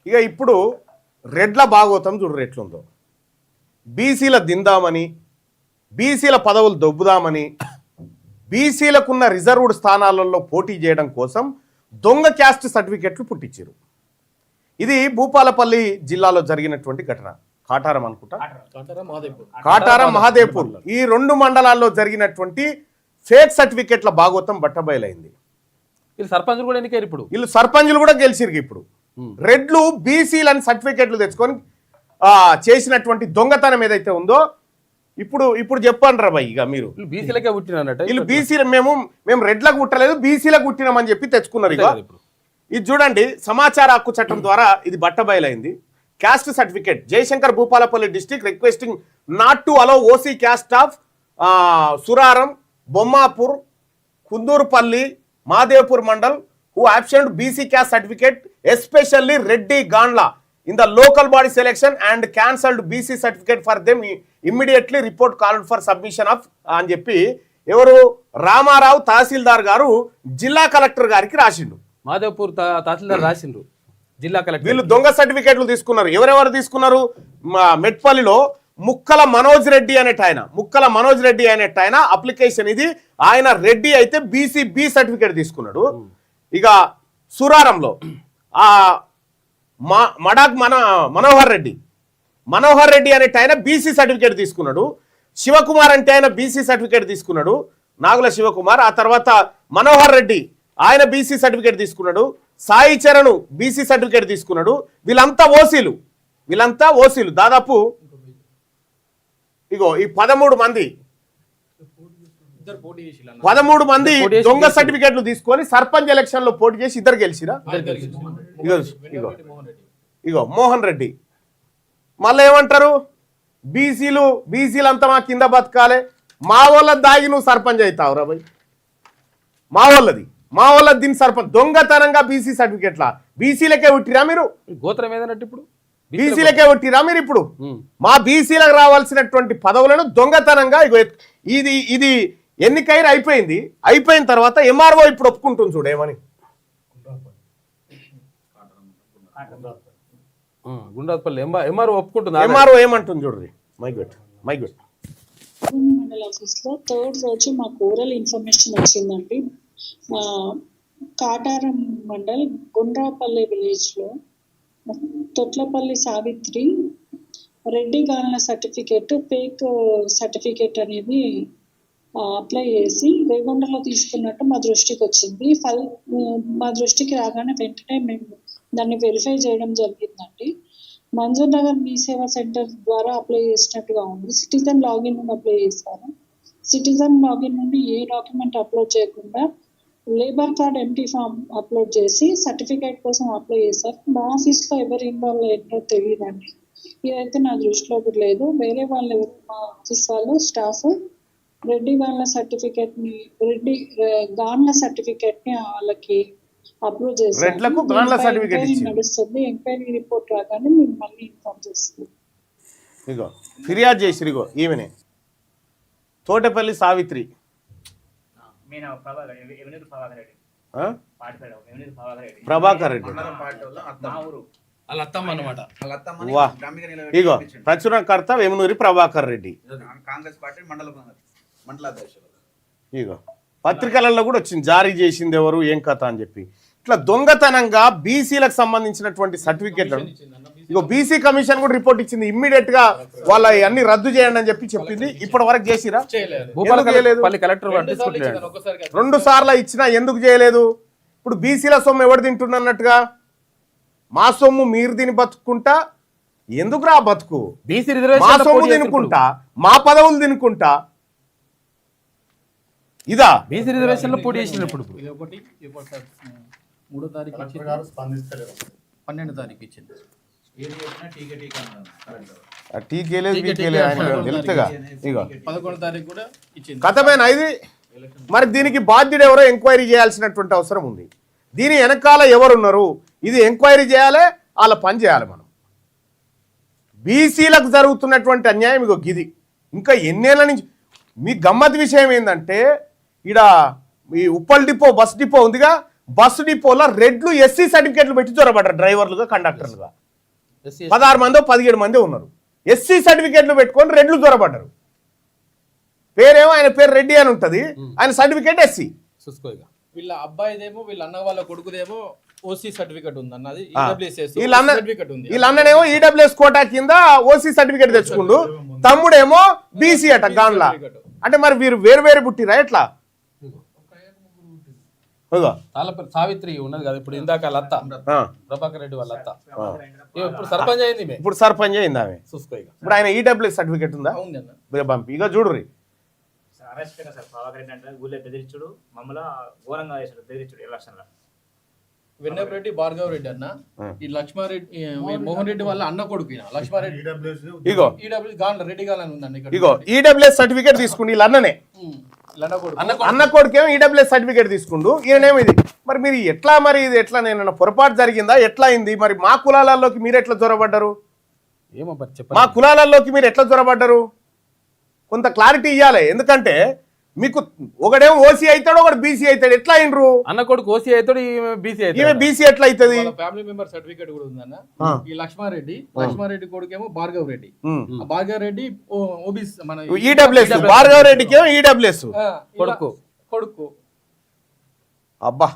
ఇక ఇప్పుడు రెడ్ల భాగవతం చూడు ఎట్లుందో. బీసీల దిందామని, బీసీల పదవులు దొబ్బుదామని, బీసీలకున్న రిజర్వ్డ్ స్థానాలలో పోటీ చేయడం కోసం దొంగ క్యాస్ట్ సర్టిఫికెట్లు పుట్టించారు. ఇది భూపాలపల్లి జిల్లాలో జరిగినటువంటి ఘటన. కాటారం అనుకుంటా, కాటారం మహాదేవ్పూర్, ఈ 2 మండలాల్లో జరిగినటువంటి ఫేక్ సర్టిఫికెట్ల భాగవతం బట్టబయలైంది. వీళ్ళు సర్పంచులు కూడా ఎన్నికారు. ఇప్పుడు వీళ్ళు సర్పంచులు కూడా గెలిచిరు. ఇప్పుడు రెడ్లు బీసీలని సర్టిఫికెట్లు తెచ్చుకొని చేసినటువంటి దొంగతనం ఏదైతే ఉందో ఇప్పుడు చెప్పండి రా భయ్. ఇక మీరు బీసీలకే పుట్టినట్టు వీళ్ళు బీసీలు మేము రెడ్లకు పుట్టలేదు బీసీలకు పుట్టినామని చెప్పి తెచ్చుకున్నారు. ఇక ఇది చూడండి, సమాచార హక్కు చట్టం ద్వారా ఇది బట్టబయలైంది. Caste certificate Jayashankar Bhupalpally district requesting not to allow OC caste of Suraram, Bommapur, Kundurupalli, Madevpur mandal who absent BC caste certificate, especially Reddy Gandla, in the local body selection and cancelled BC certificate for them. Immediately report called for submission of అని చెప్పి ఎవరు రామారావు తహసీల్దార్ గారు జిల్లా collector గారికి రాసిండు. మాదేవ్పూర్ తహసీల్దార్ రాసిండ్రు జిల్లా collector. వీళ్ళు దొంగ సర్టిఫికేట్లు తీసుకున్నారు. ఎవరెవరు తీసుకున్నారు? మెట్పల్లిలో ముక్కల మనోజ్ రెడ్డి అనేట ఆయన అప్లికేషన్ ఇది. ఆయన రెడ్డి అయితే బీసీ బి సర్టిఫికేట్ తీసుకున్నాడు. ఇక సురారంలో మడాక్ మనోహర్ రెడ్డి అనేట ఆయన బీసీ సర్టిఫికేట్ తీసుకున్నాడు. శివకుమార్ అంటే ఆయన బీసీ సర్టిఫికేట్ తీసుకున్నాడు, నాగుల శివకుమార్. ఆ తర్వాత మనోహర్ రెడ్డి ఆయన బీసీ సర్టిఫికేట్ తీసుకున్నాడు. సాయి చరణ్ బీసీ సర్టిఫికేట్ తీసుకున్నాడు. వీళ్ళంతా ఓసీలు. దాదాపు ఇగో ఈ 13 మంది దొంగ సర్టిఫికెట్లు తీసుకొని సర్పంచ్ ఎలక్షన్ లో పోటీ చేసి ఇద్దరు గెలిచిరా. ఇగో మోహన్ రెడ్డి. మళ్ళీ ఏమంటారు? బీసీలంతా మా కింద బతకాలి, మా వాళ్ళ దాగి నువ్వు సర్పంచ్ అవుతావు రా భయ్. మా వాళ్ళది దీని సర్పంచ్. దొంగతనంగా బీసీ సర్టిఫికెట్లా బీసీలకే ఉట్టిరా మీరు? గోత్రం ఏదన్నట్టు ఇప్పుడు బీసీలకే ఉట్టిరా మీరు? ఇప్పుడు మా బీసీలకు రావాల్సినటువంటి పదవులను దొంగతనంగా ఇది ఎన్నికైనా అయిపోయిన తర్వాత ఎంఆర్ఓ ఇప్పుడు ఒప్పుకుంటుంది చూడు ఏమని. గుండ్రాపల్లి ఎంఆర్ఓ ఒప్పుకుంటుంది. ఎంఆర్ఓ ఏమంటుంది చూడండి. మైగట్ మండల ఆఫీస్ లో 3rd రోజు మాకు ఓరల్ ఇన్ఫర్మేషన్ వచ్చిందండి. కాటారం మండల్ గుండ్రాపల్లి విలేజ్ లో తొట్లపల్లి సావిత్రి రెడ్డి గాలిన సర్టిఫికేట్ ఫేక్ సర్టిఫికేట్ అనేది అప్లై చేసి రేగొండలో తీసుకున్నట్టు మా దృష్టికి వచ్చింది. మా దృష్టికి రాగానే వెంటనే మేము దాన్ని వెరిఫై చేయడం జరిగిందండి. మంజూర్ నగర్ మీ సేవా సెంటర్ ద్వారా అప్లై చేసినట్టుగా ఉంది. సిటిజన్ లాగిన్ నుండి అప్లై చేశారు. సిటిజన్ లాగిన్ నుండి ఏ డాక్యుమెంట్ అప్లోడ్ చేయకుండా labour card empty form upload చేసి సర్టిఫికేట్ కోసం అప్లై చేశారు. మా ఆఫీస్లో ఎవరు ఇన్వాల్వ్ అయ్యారో తెలియదండి. ఇదైతే నా దృష్టిలో లేదు. వేరే వాళ్ళు ఎవరు మా ఆఫీస్ వాళ్ళు స్టాఫ్ రెడ్డి గాన్ల సర్టిఫికేట్ ని వాళ్ళకి అప్రూవ్ చేస్తారు. నడుస్తుంది. ఎంక్వైరీ రిపోర్ట్ రాగానే మేము మళ్ళీ ఇన్ఫార్మ్ చేస్తాం. ఇగో ఫిర్యాదు చేసిరిగో ఈమెనే తోటపల్లి సావిత్రి ప్రభాకర్ రెడ్డి. ఇగో ప్రచురణకర్త వేమునూరి ప్రభాకర్ రెడ్డి. ఇగో పత్రికలలో కూడా వచ్చింది, జారీ చేసింది ఎవరు ఏం కథ అని చెప్పి. ఇట్లా దొంగతనంగా బీసీలకు సంబంధించినటువంటి సర్టిఫికేట్లను ఇగో బీసీ కమిషన్ కూడా రిపోర్ట్ ఇచ్చింది. ఇమ్మీడియట్ గా వాళ్ళ అన్ని రద్దు చేయండి అని చెప్పి చెప్పింది. ఇప్పటి వరకు చేసిరా? 2 సార్లు ఇచ్చినా ఎందుకు చేయలేదు? ఇప్పుడు బీసీల సొమ్ము ఎవరు తింటున్నట్టుగా మా సొమ్ము మీరు తిని బతుకుంటా ఎందుకు రా బతుకు? మా సొమ్ము తినుకుంటా, మా పదవులు తినుకుంటా ఇదా బీసీ రిజర్వేషన్ లో పోటీ చేసినప్పుడు 3వ తారీఖు 12వ తారీఖు ఇచ్చింది. కథమేనా ఇది? మరి దీనికి బాధ్యుడు ఎవరో ఎంక్వైరీ చేయాల్సినటువంటి అవసరం ఉంది. దీని వెనకాల ఎవరున్నారు? ఇది ఎంక్వైరీ చేయాలి, వాళ్ళ పని చేయాలి. మనం బీసీలకు జరుగుతున్నటువంటి అన్యాయం ఇగో గిది. ఇంకా ఎన్నేళ్ళ నుంచి మీ గమ్మత్ విషయం ఏంటంటే, ఈడ ఈ ఉప్పల్ డిపో బస్ డిపో ఉందిగా, బస్సు డిపోలో రెడ్లు ఎస్సీ సర్టిఫికేట్లు పెట్టి చొరబడ్డారు డ్రైవర్లుగా కండక్టర్లుగా. ఎస్సీ 16 మందో 17 మంది ఉన్నారు. ఎస్సీ సర్టిఫికేట్లు పెట్టుకొని రెడ్లు చొరబడ్డారు. పేరేమో ఆయన పేరు రెడ్డి అని ఉంటుంది, ఆయన సర్టిఫికేట్ ఎస్సీ. చూసుకోగా వీళ్ళ అబ్బాయిదేమో వీళ్ళ అన్న వాళ్ళ కొడుకుదేమో ఓసీ సర్టిఫికెట్ ఉంది అన్నది సర్టిఫికెట్ ఉంది. వీళ్ళన్ననేమో ఈడబ్ల్యూఎస్ కోటా కింద ఓసీ సర్టిఫికేట్ తెచ్చుకుండు, తమ్ముడేమో బీసీ అట గాన్లా. అంటే మరి వీరు వేరు వేరు పుట్టిరా ఎట్లా? తాళ్ళపల్లి సావిత్రి ఉన్నది కదా ఇప్పుడు, ఇందాక లత్త ప్రభాకర్ రెడ్డి వాళ్ళ అత్త ఇప్పుడు సర్పంచ్ అయింది. ఇప్పుడు సర్పంచ్ అయింది ఆమె. చూసుకో ఇక ఇప్పుడు ఆయన ఈడబ్ల్యూఎస్ సర్టిఫికేట్ ఉందా? పంపి ఇక చూడుర్రి. అరెస్ట్ సార్ ప్రభాకర్ రెడ్డి అంటే ఊళ్ళో బెదిరించుడు, మమ్మల్ని ఘోరంగా చేశాడు, బెదిరించుడు ఎలక్షన్లో. వెన్నపరెడ్డి భార్గవ్ రెడ్డి అన్న ఈ లక్ష్మారెడ్డి మోహన్ రెడ్డి వాళ్ళ అన్న కొడుకు లక్ష్మారెడ్డి ఇగో రెడ్డి గాలని ఉందండి ఇక్కడ. ఇగో ఈడబ్ల్యూఎస్ సర్టిఫికేట్ తీసుకుండు వీళ్ళ అన్ననే. అన్న కొడుకేమో ఈడబ్ల్యూఎస్ సర్టిఫికేట్ తీసుకుండు, ఈయనేమో ఇది. మరి మీరు ఎట్లా, మరి ఇది ఎట్లా, నేను పొరపాటు జరిగిందా ఎట్లా అయింది? మరి మా కులాలలోకి మీరు ఎట్లా చొరబడ్డారు? ఏమో చెప్పండి, మా కులాలలోకి మీరు ఎట్లా చొరబడ్డారు? కొంత క్లారిటీ ఇవ్వాలి. ఎందుకంటే మీకు ఒకడేమో ఓసీ అవుతాడు, ఒకడు బీసీ అవుతాడు, ఎట్లా అయినరు? అన్న కొడుకు ఓసీ అవుతాడు, ఈమె బీసీ ఎట్లా అవుతుంది? ఫ్యామిలీ మెంబర్ సర్టిఫికేట్ కూడా ఉందన్న. ఈ లక్ష్మారెడ్డి కొడుకేమో భార్గవ్ రెడ్డి, భార్గవ్ రెడ్డి ఓబీసీ మన ఈడబ్ల్యూఎస్, భార్గవ్ రెడ్డికి ఏమో ఈడబ్ల్యూఎస్ కొడుకు. అబ్బా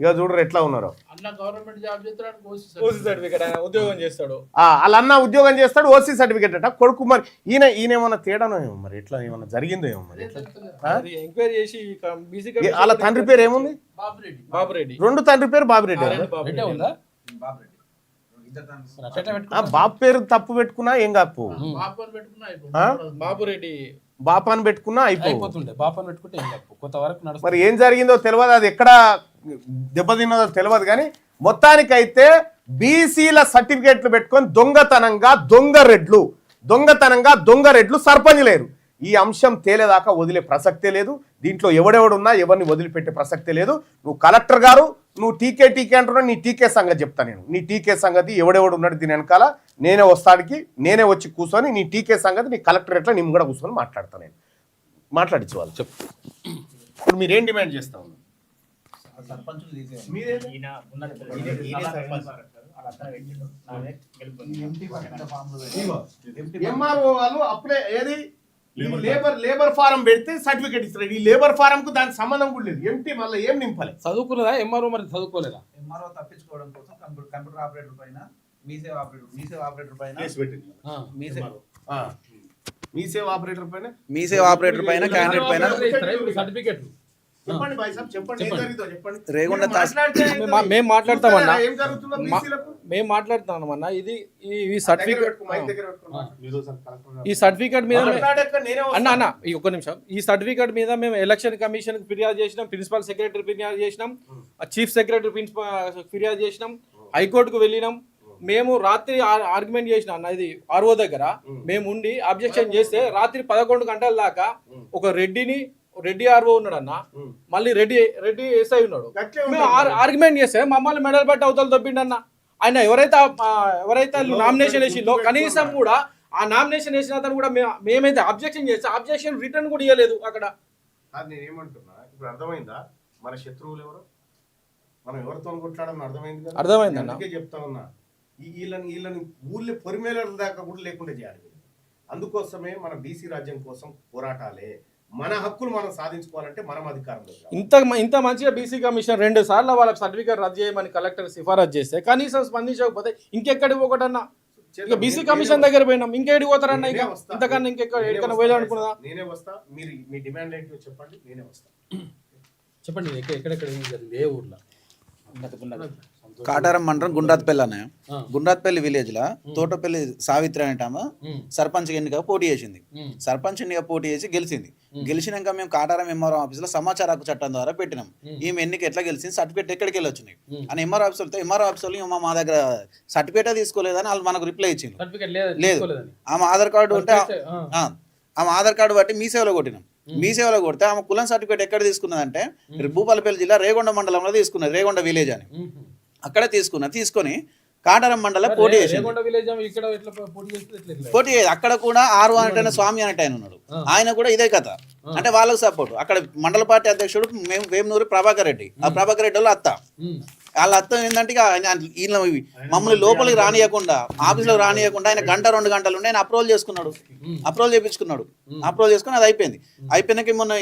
ఇక చూడరు ఎట్లా ఉన్నారు. అన్న గవర్నమెంట్ జాబ్ చేస్తాడు, ఓసీ సర్టిఫికేట్ ఆయన ఉద్యోగం చేస్తాడు. వాళ్ళ అన్న ఉద్యోగం చేస్తాడు, ఓసీ సర్టిఫికేట్ అట. కొడుకు మరి ఈయనేమన్నా తేడానో ఏమో, మరి ఎట్లా ఏమన్నా జరిగిందో ఏమో మరి. ఎంక్వైరీ చేసి వాళ్ళ తండ్రి పేరు ఏముంది? బాబురెడ్డి. రెండు తండ్రి పేరు బాబురెడ్డి ఉందా? బాబు పేరు తప్పు పెట్టుకున్నా ఏం కాపు, బాబురెడ్డి బాపాన్ని పెట్టుకున్నా అయిపోతుండే. బాపాన్ని పెట్టుకుంటే ఏం కాపు, కొంతవరకు నడుస్తుంది. మరి ఏం జరిగిందో తెలియదు, అది ఎక్కడ దెబ్బతిన్నదో తెలియదు. కానీ మొత్తానికైతే బీసీల సర్టిఫికేట్లు పెట్టుకొని దొంగతనంగా దొంగ రెడ్లు సర్పంచ్ లేరు. ఈ అంశం తేలేదాకా వదిలే ప్రసక్తే లేదు. దీంట్లో ఎవడెవడున్నా ఎవరిని వదిలిపెట్టే ప్రసక్తే లేదు. నువ్వు కలెక్టర్ గారు, నువ్వు టీకే అంటున్నావు, నీ టీకే సంగతి చెప్తా నేను. నీ టీకే సంగతి ఎవడెవడు ఉన్నాడు దీని వెనకాల, నేనే వస్తాడికి, నేనే వచ్చి కూర్చొని నీ టీకే సంగతి, నీ కలెక్టర్ ఎట్లా నీ కూడా కూర్చొని మాట్లాడతాను నేను. మాట్లాడించు వాళ్ళు చెప్పు. ఇప్పుడు మీరేం డిమాండ్ చేస్తా ఉన్నారు? ఎంఆర్ఓ వాళ్ళు అప్లై ఏది లేబర్ ఫారం పెడితే సర్టిఫికేట్ ఇస్తారు. ఈ లేబర్ ఫారం కు దానికి సంబంధం కూడా లేదు. ఎంటీ మళ్ళీ ఏం నింపాలి? చదువుకున్నదా ఎంఆర్ఓ? మరి చదువుకోలేదా? ఎంఆర్ఓ తప్పించుకోవడం కోసం కంప్యూటర్ ఆపరేటర్ పైన మీసేవ ఆపరేటర్ పైన ఆపరేటర్ పైన క్యాండిడేట్ పైన సర్టిఫికేట్ చెప్పండి భాయ్ సాబ్, చెప్పండి ఏం జరిగిందో చెప్పండి. రేగుండ మేము మాట్లాడతామన్నా, మేము మాట్లాడుతామన్నా. ఇది ఈ సర్టిఫికేట్ మీద అన్న ఒక్క నిమిషం. ఈ సర్టిఫికేట్ మీద మేము ఎలక్షన్ కమిషన్ కి ఫిర్యాదు చేసినాం, ప్రిన్సిపల్ సెక్రటరీ ఫిర్యాదు చేసినాం, చీఫ్ సెక్రటరీ ఫిర్యాదు చేసినాం, హైకోర్టుకు వెళ్ళినాం. మేము రాత్రి ఆర్గ్యుమెంట్ చేసిన అన్న, ఇది ఆర్ఓ దగ్గర మేము ఉండి అబ్జెక్షన్ చేస్తే రాత్రి 11 గంటల దాకా ఒక రెడ్డి ఆర్ఓ ఉన్నాడు అన్న, మళ్ళీ రెడ్డి ఎస్ఐ ఉన్నాడు. మేము ఆర్గ్యుమెంట్ చేస్తే మమ్మల్ని మెడల్ బట్టి అవతల దొబ్బిండి అన్న. ఆయన ఎవరైతే నామినేషన్ వేసిందో కనీసం కూడా ఆ నామినేషన్ వేసిన అతను కూడా మేమైతే అబ్జెక్షన్ చేస్తే అబ్జెక్షన్ రిటర్న్ కూడా ఇవ్వలేదు అక్కడ. నేనేమంటున్నా, ఇప్పుడు అర్థమైందా మన శత్రువులు ఎవరు, మనం ఎవరితో కొట్లాడని అర్థమైంది కదా? అర్థమైంది అన్న. అందుకే చెప్తా ఉన్నా, వీళ్ళని ఊళ్ళో పొరిమేల దాకా కూడా లేకుండా చేయాలి. అందుకోసమే మన బీసీ రాజ్యం కోసం పోరాటాలే. మన హక్కులు మనం సాధించుకోవాలంటే మనం అధికారంలో. ఇంత మంచిగా బీసీ కమిషన్ 2 సార్లు వాళ్ళకి సర్టిఫికేట్ రద్దు చేయమని కలెక్టర్ సిఫారసు చేస్తే కనీసం స్పందించకపోతే ఇంకెక్కడికి పోకటన్నా, ఇక బీసీ కమిషన్ దగ్గర పోయినాం, ఇంకెక్కడికి పోతారన్నా? ఇక ఇంతకన్నా ఇంకెక్కడ పోయాలనుకున్నదా? నేనే వస్తా, మీరు మీ డిమాండ్ ఏంటో చెప్పండి, నేనే వస్తా. చెప్పండి ఎక్కడెక్కడ జరిగింది, ఏ ఊర్లో? కాటారం మండలం గుండ్రాత్పల్లి అనే గుండ్రాత్పల్లి విలేజ్ లా తోటపల్లి సావిత్రి అనేటామా సర్పంచ్ ఎన్నిక పోటీ చేసింది. సర్పంచ్ ఎన్నిక పోటీ చేసి గెలిచింది. గెలిచినాక మేము కాటారం ఎంఆర్ఓ ఆఫీస్ లో సమాచార హక్కు చట్టం ద్వారా పెట్టినాం. ఈమె ఎన్నిక ఎట్లా గెలిచింది, సర్టిఫికేట్ ఎక్కడికి వెళ్ళి వచ్చినాయి అని ఎంఆర్ఓ ఆఫీస్ వెళ్తే ఎంఆర్ఓ ఆఫీస్ వాళ్ళు మా దగ్గర సర్టిఫికేట్ తీసుకోలేదని వాళ్ళు మనకు రిప్లై ఇచ్చింది. లేదు, ఆమె ఆధార్ కార్డు ఉంటే ఆమె ఆధార్ కార్డు బట్టి మీ సేవలో కొట్టినాం. మీ సేవలో కొడితే ఆమె కులం సర్టిఫికేట్ ఎక్కడ తీసుకున్నదంటే భూపాలపల్లి జిల్లా రేగొండ మండలంలో తీసుకున్నది, రేగొండ విలేజ్ అని. అక్కడే తీసుకొని కాటారం మండలం పోటీ చేసింది. రేగొండ విలేజ్ ఇక్కడ ఎట్లా పోటీ చేస్తే ఎట్లా పోటీ చేసి అక్కడ కూడా ఆరు అంటే స్వామి అనేట ఆయన ఉన్నాడు. ఆయన కూడా ఇదే కథ, అంటే వాళ్ళకు సపోర్ట్. అక్కడ మండల పార్టీ అధ్యక్షుడు వేమనూరి ప్రభాకర్ రెడ్డి. ఆ ప్రభాకర్ రెడ్డి వాళ్ళ అత్త. వాళ్ళ అర్థం ఏంటంటే ఈయన మమ్మల్ని లోపలికి రానియకుండా, ఆఫీసులోకి రానియకుండా ఆయన 1-2 గంటలు ఉండి ఆయన అప్రూవల్ చేసుకున్నాడు. అప్రూవల్ చేసుకుని అది అయిపోయింది. అయిపోయినాక మొన్న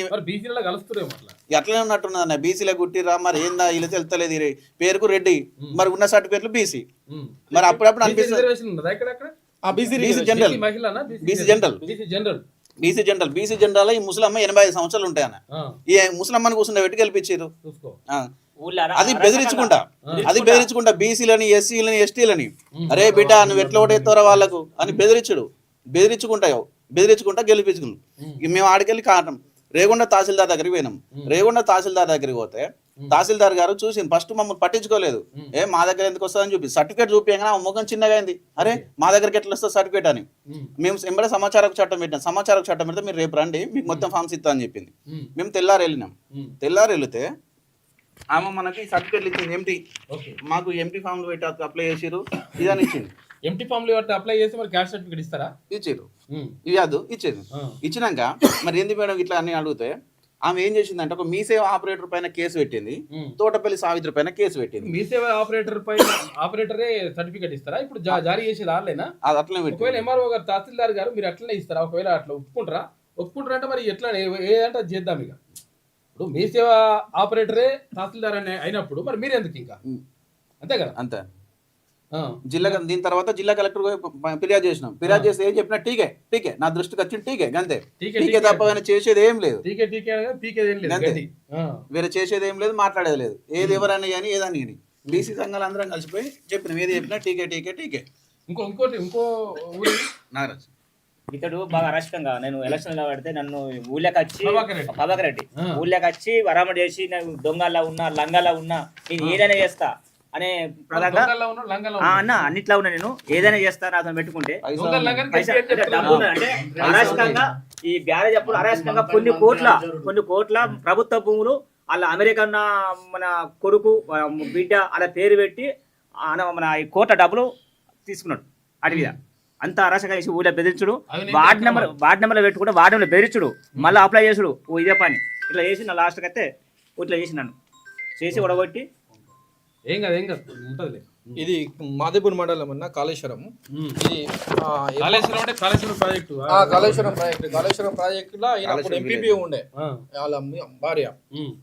ఎట్లనే ఉన్నట్టున్నది అన్న, బీసీలో గుట్టిరా మరి ఏందా ఇలా తెలుస్తలేదు, పేరుకు రెడ్డి మరి ఉన్న సర్టిఫికేట్లు బీసీ. మరి అప్పుడప్పుడు అనిపిస్తుంది బీసీ జనరల్ ఈ ముసలమ్మ 85 సంవత్సరాలు ఉంటాయన్న. ఈ ముసలమ్మని కూర్చుంటే పెట్టి గెలిపించారు. అది బెదిరించుకుంటా బీసీలని, ఎస్సీలని, ఎస్టీలని, అరే బిడ్డ నువ్వు ఎట్లా ఓటేస్తారో వాళ్ళకు అని బెదిరించుకుంటా గెలిపించుకున్నాం. మేము ఆడికెళ్ళి కారణం రేగొండ తహసీల్దార్ దగ్గరికి పోయినాం. రేగొండ తహసీల్దార్ దగ్గరికి పోతే తహసీల్దార్ గారు చూసి ఫస్ట్ మమ్మల్ని పట్టించుకోలేదు. మా దగ్గర ఎందుకు వస్తుందని చూపి సర్టిఫికేట్ చూపించగానే ఆ ముఖం చిన్నగా అయింది. అరే మా దగ్గరికి ఎట్లా వస్తుంది సర్టిఫికేట్ అని. మేము ఎంబడే సమాచార చట్టం పెట్టినాం. సమాచార చట్టం పెడితే మీరు రేపు రండి మీకు మొత్తం ఫామ్స్ ఇస్తా అని చెప్పింది. మేము తెల్లారు వెళ్ళినాం. వెళితే ఆమె మనకి సర్టిఫికేట్లు ఇచ్చింది. ఎంటీ మాకు ఎంటీ ఫామ్లు పెట్టి అప్లై చేసిరు ఇదని ఇచ్చింది. ఎంటీ ఫామ్లు అప్లై చేసి మరి క్యాస్ట్ సర్టిఫికేట్ ఇస్తారా? ఇచ్చారు. ఇచ్చేది. ఇచ్చినాక మరి ఏంది మేడం ఇట్లా అని అడిగితే ఆమె ఏం చేసిందంటే ఒక మీ సేవ ఆపరేటర్ పైన కేసు పెట్టింది, తోటపల్లి సావిత్రి పైన కేసు పెట్టింది. మీ సేవ ఆపరేటరే సర్టిఫికేట్ ఇస్తారా? ఇప్పుడు జారీ చేసేది ఆన్లైనా? అది అట్లనే పెట్టి ఒకవేళ ఎంఆర్ఓ గారు తహసీల్దార్ గారు మీరు అట్లనే ఇస్తారా? ఒకవేళ అట్లా ఒప్పుకుంటారా అంటే మరి ఎట్లా ఏదంటే అది చేద్దాం. ఇక ఇప్పుడు మీ సేవ ఆపరేటరే తహసీల్దార్ అయినప్పుడు మరి మీరు ఎందుకు ఇంకా అంతే కదా? అంతే. దీని తర్వాత జిల్లా కలెక్టర్ ఫిర్యాదు చేసినాం. ఫిర్యాదు చేస్తే ఏం చెప్పినా టీకే నా దృష్టికి వచ్చింది టీకే అంతే. టీకే తప్ప చేసేది ఏం లేదు, వేరే చేసేది ఏం లేదు, మాట్లాడేది లేదు. ఏది ఎవరని కానీ ఏదని కానీ బీసీ సంఘాలు అందరం కలిసిపోయి చెప్పినాం. ఏది చెప్పినా టీకే. ఇంకో నాగరాజ్ ఇతడు బాగా అరాచకంగా నేను ఎలక్షన్ లో పడితే నన్ను ఊళ్ళకి వచ్చి ప్రభాకర్ రెడ్డి ఊళ్ళకి వచ్చి వరామడి చేసి నేను దొంగలా ఉన్నా లంగాలా ఉన్నా నేను ఏదైనా చేస్తా అనే ప్రధానంగా అన్న అన్నిట్లా ఉన్నా నేను ఏదైనా చేస్తా అతను పెట్టుకుంటే అంటే అరాచకంగా ఈ బ్యారేజ్ అప్పుడు అరాచకంగా కొన్ని కోట్ల ప్రభుత్వ భూములు వాళ్ళ అమెరికన్ మన కొడుకు బిడ్డ అలా పేరు పెట్టి మన ఈ కోట్ల డబ్బులు తీసుకున్నాడు అటు మీద. అంత అరాచకంగా చేసి ఊళ్ళో బెదిరించుడు, వార్డ్ నెంబర్ పెట్టుకుంటే వార్డు నెంబర్ బెదిరించుడు, మళ్ళీ అప్లై చేసుడు. ఇదే పని ఇట్లా చేసి నా లాస్ట్కి అయితే ఇట్లా చేసి నన్ను చేసి ఉడగొట్టి ఏం కాదు ఉంటుంది. ఇది మాదేపూర్ మండలం అన్న కాళేశ్వరం. ఇది కాళేశ్వరం ప్రాజెక్టులో అప్పుడు ఎంపీపీగా ఉండే వాళ్ళ భార్య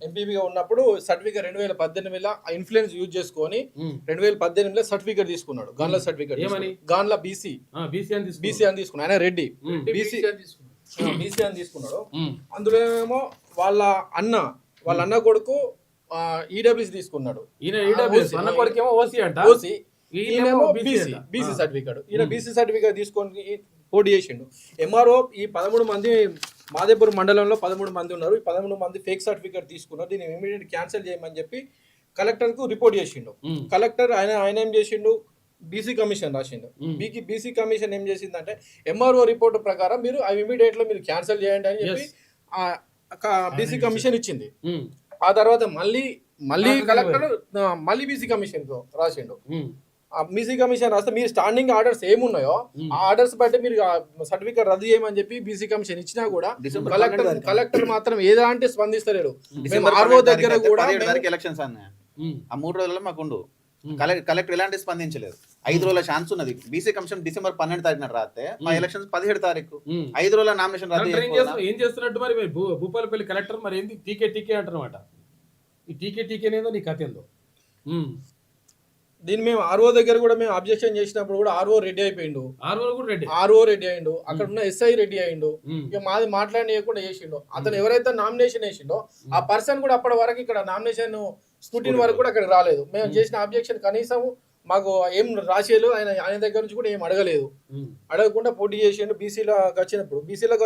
ఎంపీపీగా ఉన్నప్పుడు సర్టిఫికేట్ 2018 ఇన్ఫ్లుయెన్స్ యూజ్ చేసుకొని 2018 సర్టిఫికేట్ తీసుకున్నాడు. గాన్ల సర్టిఫికేట్ గాన్ల బీసీ అని తీసుకున్నాడు. ఆయన రెడ్డి బీసీ అని తీసుకున్నాడు. అందులో ఏమో వాళ్ళ అన్న కొడుకు ఈడబ్ల్యూసీ తీసుకున్నాడు. బీసీ సర్టిఫికేట్ ఈయన బీసీ సర్టిఫికేట్ తీసుకొని పోటీ చేసిండు. ఎంఆర్ఓ ఈ 13 మంది మాదేపూర్ మండలంలో 13 మంది ఉన్నారు. ఈ 13 మంది ఫేక్ సర్టిఫికేట్ తీసుకున్నారు. దీన్ని ఇమీడియట్ క్యాన్సిల్ చేయమని చెప్పి కలెక్టర్ కు రిపోర్ట్ చేసిండు. కలెక్టర్ ఆయన ఏం చేసిండు, బీసీ కమిషన్ రాసిండు. బీసీ కమిషన్ ఏం చేసిందంటే ఎంఆర్ఓ రిపోర్ట్ ప్రకారం మీరు ఇమీడియట్ లో మీరు క్యాన్సిల్ చేయండి అని చెప్పి బీసీ కమిషన్ ఇచ్చింది. ఆ తర్వాత మళ్ళీ కలెక్టర్ మళ్ళీ బీసీ కమిషన్ రాసిండు. బీసీ కమిషన్ రాస్తే మీరు స్టాండింగ్ ఆర్డర్స్ ఏమున్నాయో ఆ ఆర్డర్స్ బట్టి మీరు సర్టిఫికేట్ రద్దు చేయమని చెప్పి బీసీ కమిషన్ ఇచ్చినా కూడా కలెక్టర్ మాత్రం ఏదంటే స్పందిస్తలేడు. ఆర్ఓ దగ్గర కూడా ఎలక్షన్స్ అన్నాయి. ఆ 3 రోజుల్లో మాకుండు కలెక్టర్ ఎలాంటి స్పందించలేదు. 5 రోజుల ఛాన్స్ ఉన్నది. బీసీ కమిషన్ డిసెంబర్ 12 తారీఖున రాస్తే మా ఎలక్షన్స్ 17 తారీఖు 5 రోజుల నామినేషన్ ఏం చేస్తున్నట్టు మరి భూపాలపల్లి కలెక్టర్ మరి ఏంది టీకే అంటారన్నమాట. ఈ టీకే అనేదో నీ కథ ఏందో. దీన్ని మేము ఆర్ఓ దగ్గర కూడా మేము అబ్జెక్షన్ చేసినప్పుడు కూడా ఆర్ఓ రెడీ అయిపోయిండు. ఆర్ఓ రెడీ అయిండు. అక్కడ ఉన్న ఎస్ఐ రెడీ అయిండు. ఇక మాది మాట్లాడనీయకుండా చేసిండు. అతను ఎవరైతే నామినేషన్ వేసిండో ఆ పర్సన్ కూడా అప్పటి వరకు ఇక్కడ నామినేషన్ స్క్రూటినీ వరకు కూడా అక్కడ రాలేదు. మేము చేసిన అబ్జెక్షన్ కనీసం మాకు ఏం రాసేలు ఆయన దగ్గర నుంచి కూడా ఏం అడగలేదు. అడగకుండా పోటీ చేసిండు. బీసీలోకి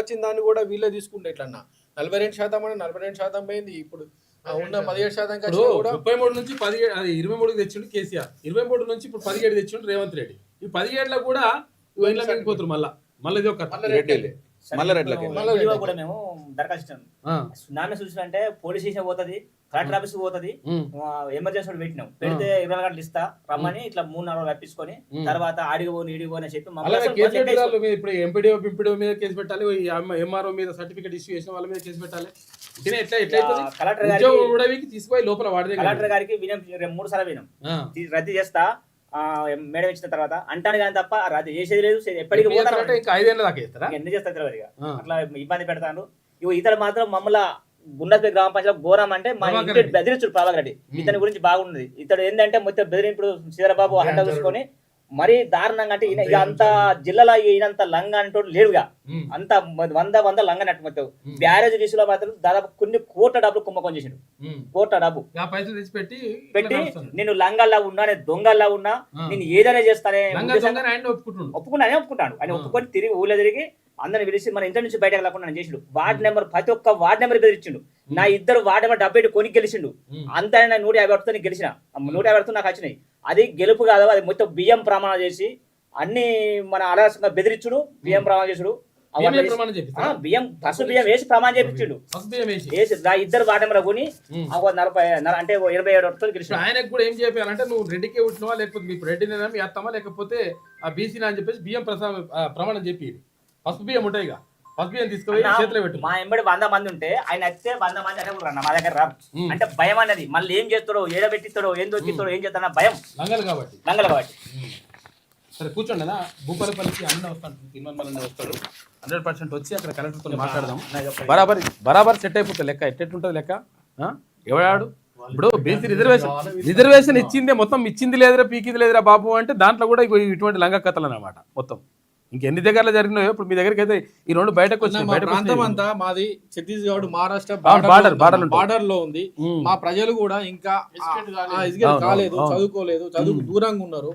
వచ్చిన దాన్ని కూడా వీళ్ళే తీసుకుంటే ఎట్లన్నా 42% అంటే 42% పోయింది. ఇప్పుడు ఉన్న 17% 33 నుంచి 23 తెచ్చిండు కేసీఆర్. 23 నుంచి ఇప్పుడు 17 తెచ్చిండు రేవంత్ రెడ్డి. ఈ 17లో కూడా పోతున్నారు మళ్ళీ ఇది ఒక మళ్ళీ రెడ్లకి వీడియో కూడా మేము దరఖాస్తు ఆ, నామే సూచన అంటే పోలీస్ స్టేషన్ పోతుంది, కలెక్టర్ ఆఫీస్ పోతుంది, ఎమర్జెన్సీ పెట్టినాం, పెడితే 24 గంటలు ఇస్తా రమ్మని ఇట్లా 3-4 రోజులు రప్పించుకొని తర్వాత ఆడిగోని ఈడిగోని అని చెప్పి మమ్మల్ని అలాగే అసలు కేసు బయటకు పెట్టాలి మీరు. ఇప్పుడు ఎంపీడీఓ మీద కేసు పెట్టాలి, ఎంఆర్ఓ మీద సర్టిఫికేట్ ఇష్యూ చేసిన వాళ్ళ మీద కేసు పెట్టాలి. ఇట్లా ఎట్లయితుంది? కలెక్టర్ ఉద్యోగం గారికి ఊడవికి తీసుకుపోయి లోపల వాడిదే కదా. కలెక్టర్ గారికి వినం 3 సార్లు వినం ఆ. రద్దు చేస్తా మేడం ఇచ్చిన తర్వాత అంటాను కానీ తప్ప రద్దు చేసేది లేదు, ఎప్పటికీ పోతాను అంటే ఇంకా 5 ఏళ్ళ దాకా చేస్తారా? ఎన్ని చేస్తారు తెలియదు ఇక. ఆ. అట్లా ఇబ్బంది పెడతాను. ఇవి ఇతరు మాత్రం మమ్మల్ని గుండెపల్లి గ్రామ పంచాయతీ ఘోరం అంటే మా ప్రభాకర్ ఇంటి రెడ్డి. బెదిరించుడు ప్రభాకర్ రెడ్డి. ఇతని గురించి బాగున్నది. ఇతడు ఏంటంటే మొత్తం బెదిరింపుడు శ్రీధరబాబు హండ చూసుకొని మరీ దారుణంగా అంటే ఈయన అంత జిల్లాలో ఈయనంత లంగ అంటోడు లేడుగా, ఉమ్. అంత 100 లంగ నట్టు మొత్తం బ్యారేజ్ విషయంలో మాత్రం దాదాపు కొన్ని కోట్ల డబ్బులు కుంభకోణం చేసిండు. ఉమ్. కోట్ల డబ్బు ఆ పైసలు తెచ్చి పెట్టి పెట్టి నడుస్తుంది. నేను లంగల్లా ఉన్నా, నేను దొంగల్లా ఉన్నా, ఆ. నేను ఏదైనా చేస్తానే లంగా ఉద్దేశంగా దొంగని ఆయన ఒప్పుకుంటుండు. ఒప్పుకున్నానే ఒప్పుకుంటాడు. ఆయన ఆ. ఒప్పుకొని తిరిగి ఊళ్ళో తిరిగి అందరిని పిలిచి మన ఇంటి నుంచి బయటకు వెళ్ళకుండా చేసిండు. వార్డు నెంబర్ ప్రతి ఒక్క వార్డు నెంబర్ బెదిరించిండు. నా ఇద్దరు వార్డు నెంబర్ 70 కొని గెలిచిండు. ఉమ్. అంతా నా 150 వరకు గెలిచిన 150 వరకు నాకు వచ్చినాయి. అది గెలుపు కాదు, అది మొత్తం బియ్యం ప్రమాణం చేసి అన్ని మన అలసంగా బెదిరించుడు, బియ్యం ప్రమాణం చేసుడు, బియ్యం మీద ప్రమాణం చేపిస్తారా? బియ్యం పసు బియ్యం వేసి ప్రమాణం చేపించిండు. ఫస్ట్ బియ్యం వేసి. వేసి నా ఇద్దరు వార్డు నెంబర్ కొని ఉమ్. 40 అంటే 27 వరకు ఇప్పుడు గెలిచిన. ఆయనకు కూడా ఏం చేయాలంటే నువ్వు రెడ్డికే ఉంటున్నావా లేకపోతే మీకు రెడ్డినేనా మీ అత్తమా లేకపోతే ఆ బీసీనా అని చెప్పేసి బియ్యం ప్రమాణం చెప్పి ఫస్ట్ బియ్యం ఉంటాయిగా, ఫస్ట్ బియ్యం తీసుకుపోయి చేతిలో పెట్టు. మా ఎంబడి 100 మంది ఉంటే ఆయన వస్తే 100 మంది అంటే కూడా మా దగ్గర రారు. ఉమ్. అంటే భయం అన్నది మళ్ళీ ఏం చేస్తాడో, ఏడబెట్టిస్తాడో, ఏం దొరికిస్తాడో, ఏం చేస్తాడో భయం లంగలు కాబట్టి. లంగలు కాబట్టి. సరే కూర్చోండి అన్న, భూపాలపల్లికి అన్న వస్తాడు, తిరుమల వస్తాడు, 100% వచ్చి అక్కడ కలెక్టర్తో మాట్లాడదాం. బరాబర్ సెట్ అయిపోతుంది లెక్క. ఎట్టెట్టుంటుంది లెక్క? ఎవడాడు ఇప్పుడు బీసీ రిజర్వేషన్ ఇచ్చిందే మొత్తం ఇచ్చింది లేదురా పీకింది లేదురా బాబు అంటే దాంట్లో కూడా ఇటువంటి లంగ కథలు అన్నమాట మొత్తం. ఇంకెన్ని దగ్గరలో జరిగినాయో ఇప్పుడు మీ దగ్గరికి అయితే ఈ 2 బయటకు వచ్చి ప్రాంతం అంతా మాది ఛత్తీస్గఢ్ మహారాష్ట్ర border బార్డర్ లో ఉంది. మా ప్రజలు కూడా ఇంకా ఎడ్యుకేట్ కాలేదు, చదువుకోలేదు, చదువుకు దూరంగా ఉన్నారు.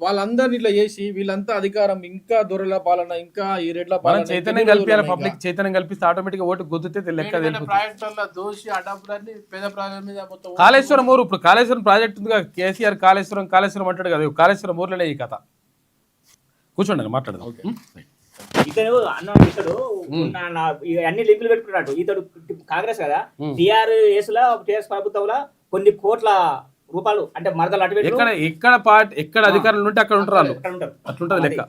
వాళ్ళందరినీ ఇట్లా చేసి వీళ్ళంతా అధికారం ఇంకా దొరల పాలన, ఇంకా ఈ రెడ్ల పాలన చైతన్యం కల్పించాలి. పబ్లిక్ చైతన్యం కల్పిస్తే ఆటోమేటిక్ ఓటు గుద్దితే లెక్క తెలుస్తుంది. ప్రాజెక్టుల్లో దోషి అడ్డపులన్నీ పేద ప్రజల మీద మొత్తం కాళేశ్వరం ఊరు, ఇప్పుడు కాళేశ్వరం ప్రాజెక్ట్ ఉందిగా, కేసీఆర్ కాళేశ్వరం అంటాడు కదా, కాళేశ్వరం ఊర్లోనే ఈ కథ. కూర్చోండి మాట్లాడదాం. ఇతడు అన్న ఇతడు అన్ని లింకులు పెట్టుకున్నాడు. ఇతడు కాంగ్రెస్ కదా, టీఆర్ఎస్ ప్రభుత్వంలో కొన్ని కోట్ల రూపాయలు అంటే మరదలు అటు ఎక్కడ అధికారులు ఉంటే అక్కడ ఉంటారు వాళ్ళు. అట్లుంటది లెక్క.